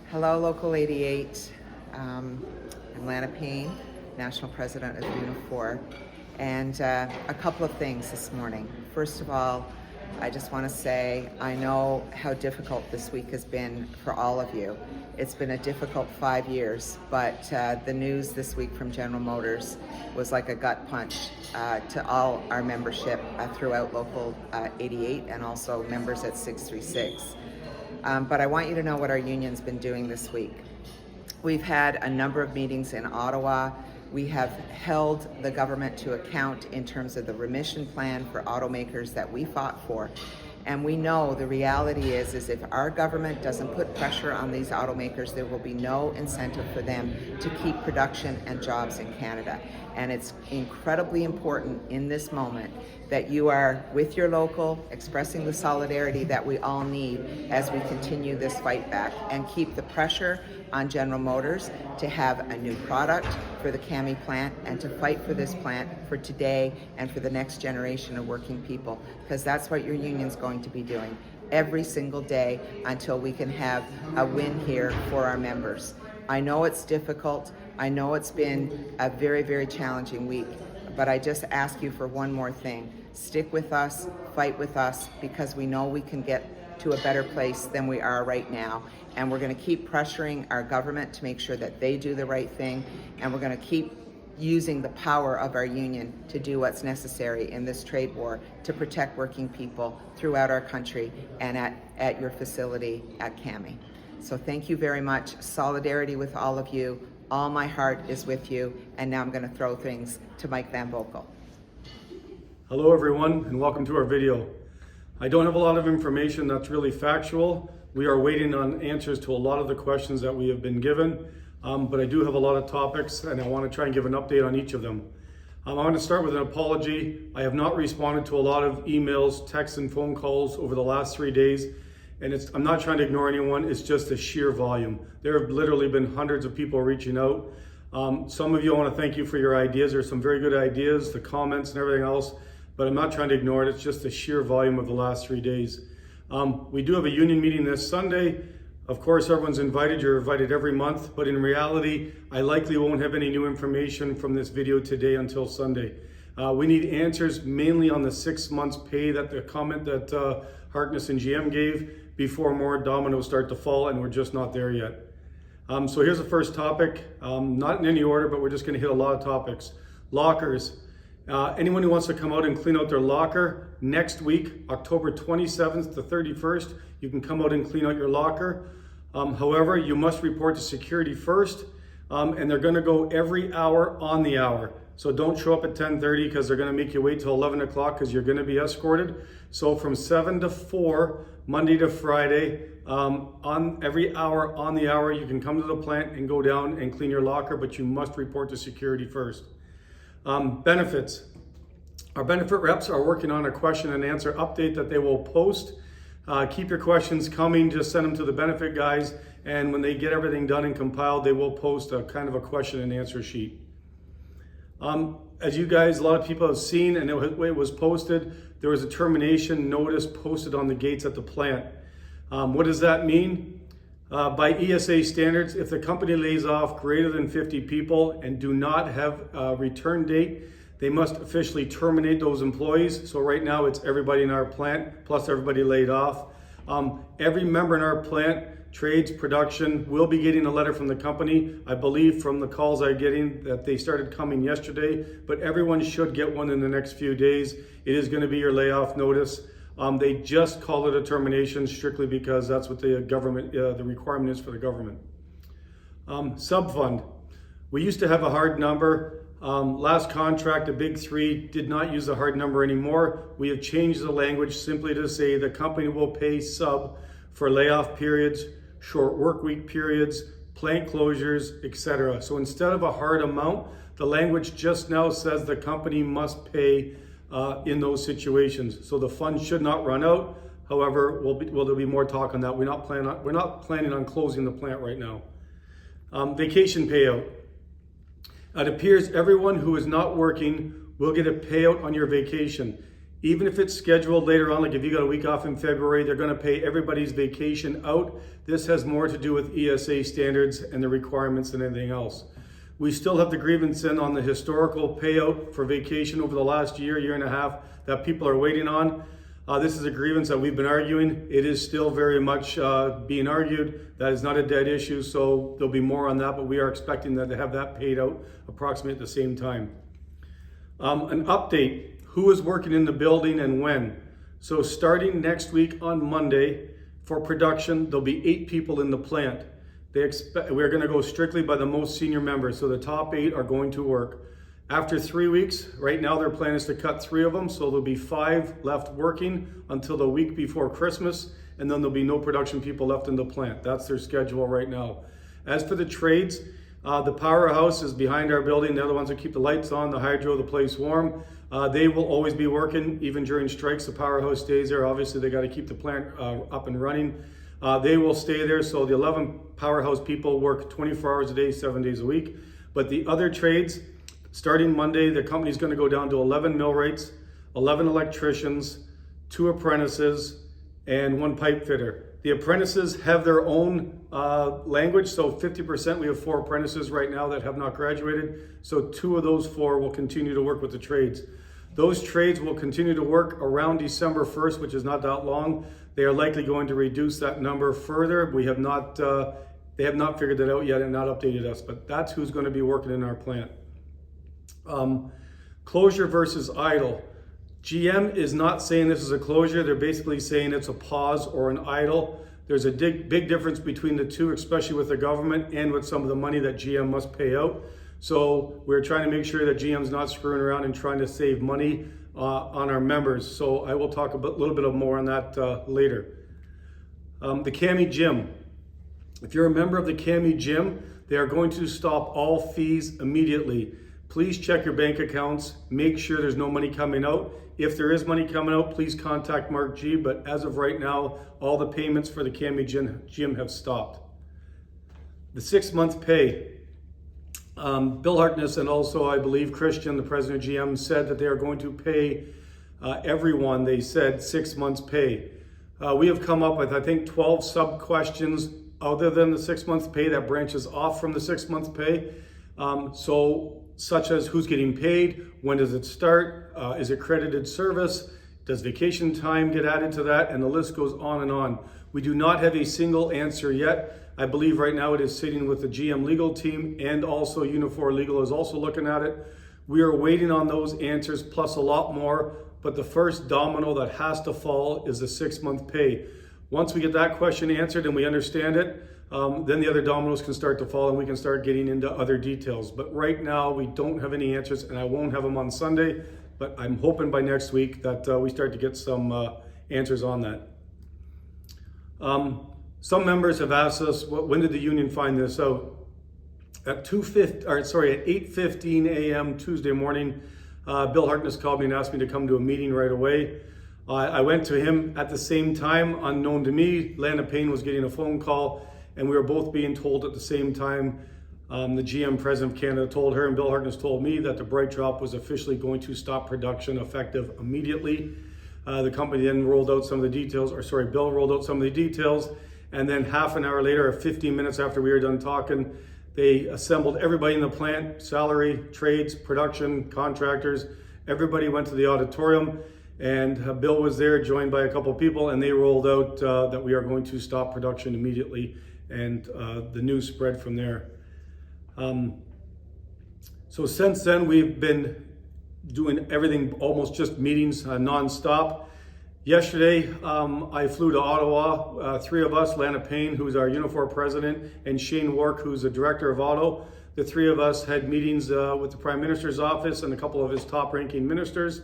Hello, Local 88. I'm Lana Payne, National President of Unifor. And a couple of things this morning. First of all, I just want to say I know how difficult this week has been for all of you. It's been a difficult 5 years, but the news this week from General Motors was like a gut punch to all our membership throughout Local 88 and also members at 636. But I want you to know what our union's been doing this week. We've had a number of meetings in Ottawa. We have held the government to account in terms of the remission plan for automakers that we fought for. And we know the reality is if our government doesn't put pressure on these automakers, there will be no incentive for them to keep production and jobs in Canada. And it's incredibly important in this moment that you are with your local, expressing the solidarity that we all need as we continue this fight back and keep the pressure on General Motors to have a new product for the Cami plant and to fight for this plant for today and for the next generation of working people, because that's what your union's going to be doing every single day until we can have a win here for our members. I know it's difficult. I know it's been a very, very challenging week, but I just ask you for one more thing. Stick with us, fight with us, because we know we can get to a better place than we are right now. And we're going to keep pressuring our government to make sure that they do the right thing. And we're going to keep using the power of our union to do what's necessary in this trade war to protect working people throughout our country and at your facility at Cami. So thank you very much. Solidarity with all of you. All my heart is with you. And now I'm going to throw things to Mike Van Boekel. Hello everyone, and welcome to our video. I don't have a lot of information that's really factual. We are waiting on answers to a lot of the questions that we have been given, but I do have a lot of topics and I want to try and give an update on each of them. I want to start with an apology. I have not responded to a lot of emails, texts, and phone calls over the last 3 days, and I'm not trying to ignore anyone, it's just the sheer volume. There have literally been hundreds of people reaching out. Some of you, I want to thank you for your ideas. There's some very good ideas, the comments and everything else, but I'm not trying to ignore it. It's just the sheer volume of the last 3 days. We do have a union meeting this Sunday. Of course, everyone's invited. You're invited every month, but in reality, I likely won't have any new information from this video today until Sunday. We need answers mainly on the 6 months pay, that the comment that Harkness and GM gave, before more dominoes start to fall, and we're just not there yet. So here's the first topic, not in any order, but we're just gonna hit a lot of topics. Lockers. Anyone who wants to come out and clean out their locker next week, October 27th to 31st, you can come out and clean out your locker. However, you must report to security first, and they're gonna go every hour on the hour. So don't show up at 10:30 because they're gonna make you wait till 11 o'clock because you're gonna be escorted. So from 7 to 4, Monday to Friday, on every hour on the hour, you can come to the plant and go down and clean your locker, but you must report to security first. Benefits. Our benefit reps are working on a question and answer update that they will post. Keep your questions coming, just send them to the benefit guys, and when they get everything done and compiled, they will post a kind of a question and answer sheet. As you guys, a lot of people have seen, and it was posted, there was a termination notice posted on the gates at the plant. What does that mean? By ESA standards, if the company lays off greater than 50 people and do not have a return date, they must officially terminate those employees. So right now it's everybody in our plant plus everybody laid off. Every member in our plant, trades, production, will be getting a letter from the company. I believe from the calls I'm getting that they started coming yesterday, but everyone should get one in the next few days. It is going to be your layoff notice. They just call it a termination strictly because that's what the government, the requirement is for the government. Subfund. We used to have a hard number. Last contract, the big three did not use the hard number anymore. We have changed the language simply to say the company will pay sub for layoff periods, short work week periods, plant closures, etc. So instead of a hard amount, the language just now says the company must pay in those situations. So the fund should not run out. However, there'll be more talk on that. We're not planning on closing the plant right now. Vacation payout. It appears everyone who is not working will get a payout on your vacation. Even if it's scheduled later on, like if you got a week off in February, they're going to pay everybody's vacation out. This has more to do with ESA standards and the requirements than anything else. We still have the grievance in on the historical payout for vacation over the last year and a half that people are waiting on. This is a grievance that we've been arguing. It is still very much being argued. That is not a dead issue, so there'll be more on that, but we are expecting that to have that paid out approximately at the same time. An update, who is working in the building and when. So starting next week on Monday for production, there'll be 8 people in the plant. We're going to go strictly by the most senior members, so the top 8 are going to work. After 3 weeks, right now their plan is to cut 3 of them, so there'll be 5 left working until the week before Christmas, and then there'll be no production people left in the plant. That's their schedule right now. As for the trades, the powerhouse is behind our building. They're the ones that keep the lights on, the hydro, the place warm. They will always be working, even during strikes. The powerhouse stays there. Obviously, they got to keep the plant up and running. They will stay there, so the 11 powerhouse people work 24 hours a day, 7 days a week. But the other trades, starting Monday, the company's going to go down to 11 millwrights, 11 electricians, 2 apprentices, and 1 pipe fitter. The apprentices have their own language, so 50%, we have 4 apprentices right now that have not graduated, so 2 of those 4 will continue to work with the trades. Those trades will continue to work around December 1st, which is not that long. They are likely going to reduce that number further. We have not, they have not figured that out yet and not updated us, but that's who's going to be working in our plant. Closure versus idle. GM is not saying this is a closure. They're basically saying it's a pause or an idle. There's a big difference between the two, especially with the government and with some of the money that GM must pay out. So we're trying to make sure that GM's not screwing around and trying to save money on our members. So I will talk a little bit more on that later. The Cami gym. If you're a member of the Cami gym, they are going to stop all fees immediately. Please check your bank accounts. Make sure there's no money coming out. If there is money coming out, please contact Mark G. But as of right now, all the payments for the Cami gym have stopped. The 6-month pay. Bill Harkness and also, I believe, Christian, the president of GM, said that they are going to pay everyone, they said, 6 months pay. We have come up with, I think, 12 sub-questions other than the 6 months pay that branches off from the 6 months pay. Such as who's getting paid, when does it start, is it credited service, does vacation time get added to that, and the list goes on and on. We do not have a single answer yet. I believe right now it is sitting with the GM legal team, and also Unifor Legal is also looking at it. We are waiting on those answers plus a lot more, but the first domino that has to fall is the 6-month pay. Once we get that question answered and we understand it, then the other dominoes can start to fall and we can start getting into other details. But right now we don't have any answers, and I won't have them on Sunday, but I'm hoping by next week that we start to get some answers on that. Some members have asked us, when did the union find this out? At 8:15 a.m. Tuesday morning, Bill Harkness called me and asked me to come to a meeting right away. I went to him at the same time. Unknown to me, Lana Payne was getting a phone call, and we were both being told at the same time. The GM president of Canada told her, and Bill Harkness told me, that the Bright Drop was officially going to stop production effective immediately. The company then rolled out some of the details, Bill rolled out some of the details, and then half an hour later, or 15 minutes after we were done talking, they assembled everybody in the plant, salary, trades, production, contractors. Everybody went to the auditorium, and Bill was there, joined by a couple of people, and they rolled out that we are going to stop production immediately, and the news spread from there. So since then, we've been doing everything, almost just meetings nonstop. Yesterday, I flew to Ottawa, 3 of us, Lana Payne, who's our Unifor president, and Shane Wark, who's the director of Auto. The 3 of us had meetings with the Prime Minister's office and a couple of his top-ranking ministers.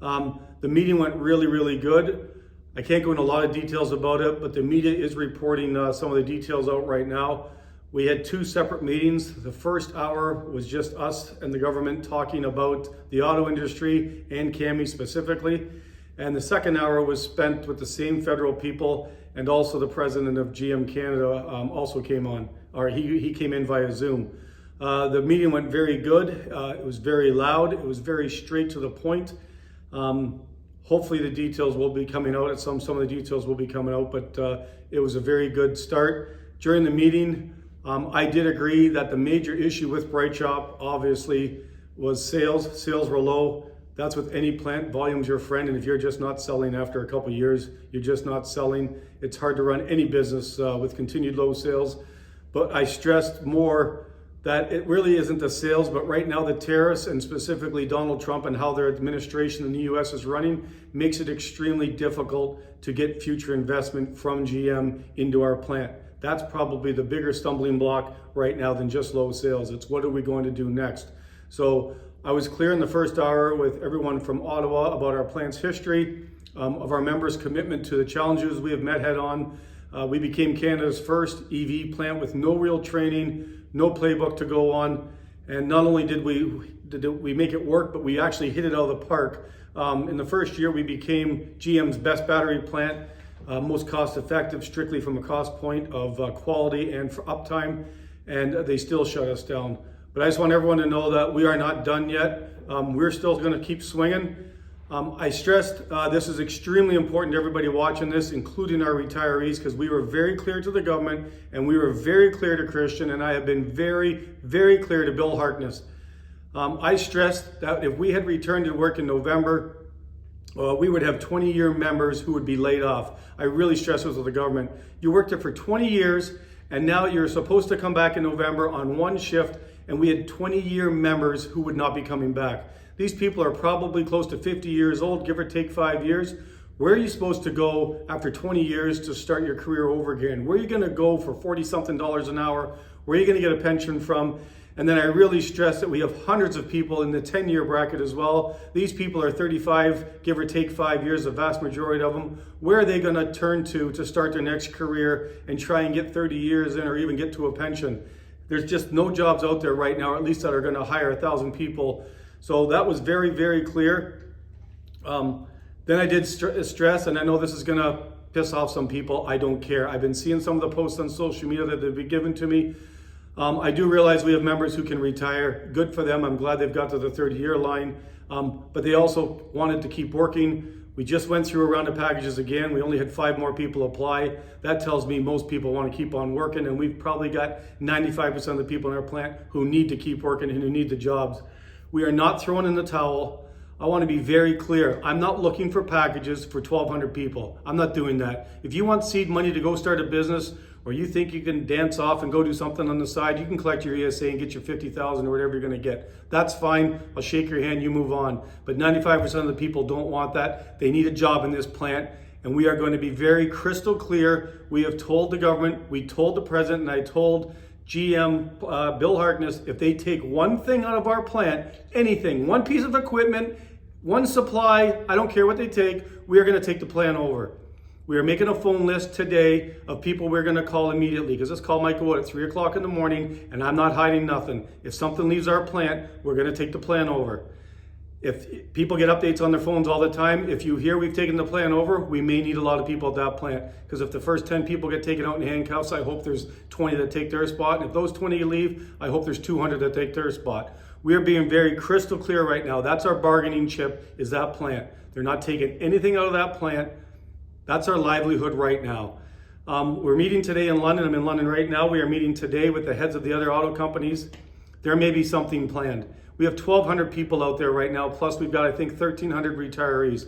The meeting went really, really good. I can't go into a lot of details about it, but the media is reporting some of the details out right now. We had 2 separate meetings. The first hour was just us and the government talking about the auto industry and Cami specifically. And the second hour was spent with the same federal people, and also the president of GM Canada also came on, or he came in via Zoom. The meeting went very good. It was very loud. It was very straight to the point. Hopefully the details will be coming out. Some of the details will be coming out, but it was a very good start. During the meeting, I did agree that the major issue with Bright Shop obviously was sales. Sales were low. That's with any plant. Volume's your friend, and if you're just not selling after a couple of years, you're just not selling. It's hard to run any business with continued low sales. But I stressed more that it really isn't the sales, but right now the tariffs, and specifically Donald Trump and how their administration in the US is running, makes it extremely difficult to get future investment from GM into our plant. That's probably the bigger stumbling block right now than just low sales. It's what are we going to do next? So I was clear in the first hour with everyone from Ottawa about our plant's history, of our members' commitment to the challenges we have met head on. We became Canada's first EV plant with no real training, no playbook to go on. And not only did we make it work, but we actually hit it out of the park. In the first year, we became GM's best battery plant, most cost effective, strictly from a cost point of quality and for uptime, and they still shut us down. But I just want everyone to know that we are not done yet. We're still gonna keep swinging. I stressed this is extremely important to everybody watching this, including our retirees, because we were very clear to the government and we were very clear to Christian, and I have been very, very clear to Bill Harkness. I stressed that if we had returned to work in November, we would have 20-year members who would be laid off. I really stress this with the government. You worked there for 20 years, and now you're supposed to come back in November on one shift, and we had 20-year members who would not be coming back. These people are probably close to 50 years old, give or take 5 years. Where are you supposed to go after 20 years to start your career over again? Where are you gonna go for $40-something an hour? Where are you gonna get a pension from? And then I really stress that we have hundreds of people in the 10-year bracket as well. These people are 35, give or take 5 years, the vast majority of them. Where are they gonna turn to start their next career and try and get 30 years in or even get to a pension? There's just no jobs out there right now, or at least that are gonna hire 1,000 people. So that was very, very clear. Then I did stress, and I know this is gonna piss off some people, I don't care. I've been seeing some of the posts on social media that they've been given to me. I do realize we have members who can retire. Good for them. I'm glad they've got to the 30-year line. But they also wanted to keep working. We just went through a round of packages again. We only had 5 more people apply. That tells me most people want to keep on working, and we've probably got 95% of the people in our plant who need to keep working and who need the jobs. We are not throwing in the towel. I want to be very clear. I'm not looking for packages for 1,200 people. I'm not doing that. If you want seed money to go start a business, or you think you can dance off and go do something on the side, you can collect your ESA and get your 50,000 or whatever you're gonna get. That's fine, I'll shake your hand, you move on. But 95% of the people don't want that. They need a job in this plant, and we are going to be very crystal clear. We have told the government, we told the president, and I told GM Bill Harkness, if they take one thing out of our plant, anything, one piece of equipment, one supply, I don't care what they take, we are gonna take the plant over. We are making a phone list today of people we're going to call immediately, because this call might go out at 3 o'clock in the morning, and I'm not hiding nothing. If something leaves our plant, we're going to take the plant over. If people get updates on their phones all the time, if you hear we've taken the plant over, we may need a lot of people at that plant, because if the first 10 people get taken out in handcuffs, I hope there's 20 that take their spot, and if those 20 leave, I hope there's 200 that take their spot. We are being very crystal clear right now. That's our bargaining chip, is that plant. They're not taking anything out of that plant. That's our livelihood right now. We're meeting today in London. I'm in London right now. We are meeting today with the heads of the other auto companies. There may be something planned. We have 1,200 people out there right now, plus we've got, I think, 1,300 retirees.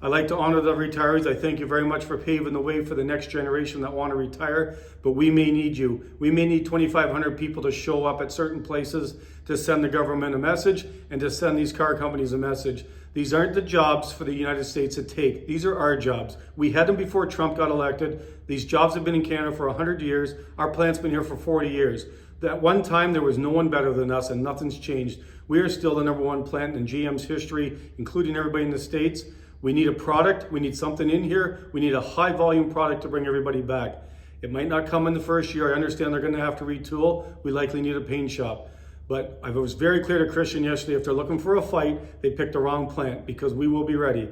I'd like to honor the retirees. I thank you very much for paving the way for the next generation that want to retire, but we may need you. We may need 2,500 people to show up at certain places to send the government a message and to send these car companies a message. These aren't the jobs for the United States to take. These are our jobs. We had them before Trump got elected. These jobs have been in Canada for 100 years. Our plant's been here for 40 years. At one time, there was no one better than us, and nothing's changed. We are still the #1 plant in GM's history, including everybody in the States. We need a product. We need something in here. We need a high volume product to bring everybody back. It might not come in the first year. I understand they're going to have to retool. We likely need a paint shop. But I was very clear to Christian yesterday, if they're looking for a fight, they picked the wrong plant, because we will be ready.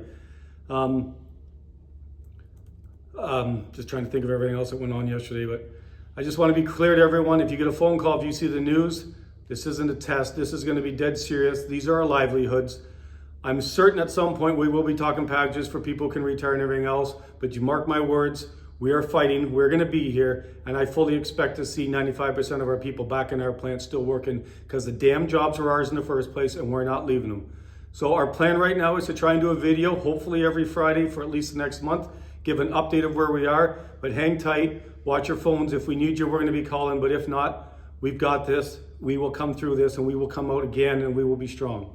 Just trying to think of everything else that went on yesterday, but I just want to be clear to everyone. If you get a phone call, if you see the news, this isn't a test. This is going to be dead serious. These are our livelihoods. I'm certain at some point we will be talking packages for people who can retire and everything else, but you mark my words, we are fighting, we're gonna be here, and I fully expect to see 95% of our people back in our plants still working, because the damn jobs are ours in the first place and we're not leaving them. So our plan right now is to try and do a video, hopefully every Friday for at least the next month, give an update of where we are, but hang tight, watch your phones. If we need you, we're gonna be calling, but if not, we've got this, we will come through this, and we will come out again, and we will be strong.